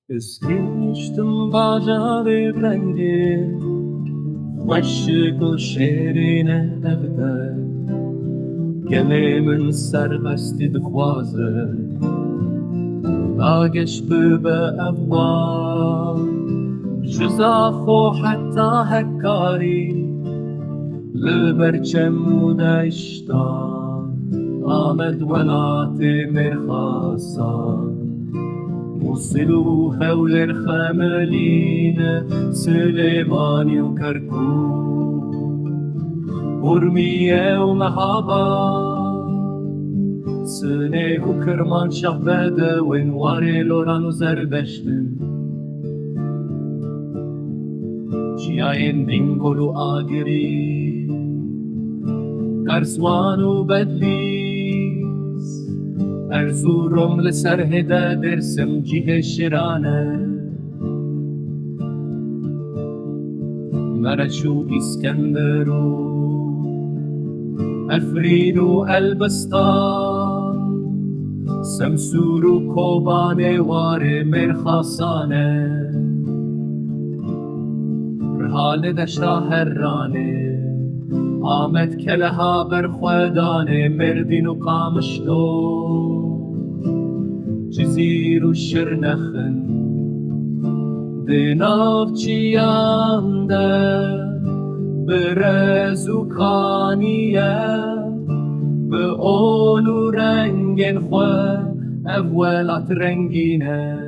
Esquistem bajare brandir, Maşık şerine evde, Gelemin serbesti dixwaze, Nageş be evva, Jiza xo heta hekari, Lberçem da işta, Ahmed velati mirxasa. وصلوا حول الخمالين سليماني وكركوك ورمية ومحابا سنة وكرمان شعبادة ونواري لوران وزربشتن جياين دينغول وآقري كرسوان وبدليس Erzurum لسرهده درسم جیه شرانه مرشو اسکندرو افرین و البستان سمسور و کوبانه وار مرخصانه رحال دشتا هرانه آمد کلها برخودانه مردین و قامشتو جزیر و شرنخن دناف چیانده برز و کانیه به اول و رنگین خواه اولات رنگینه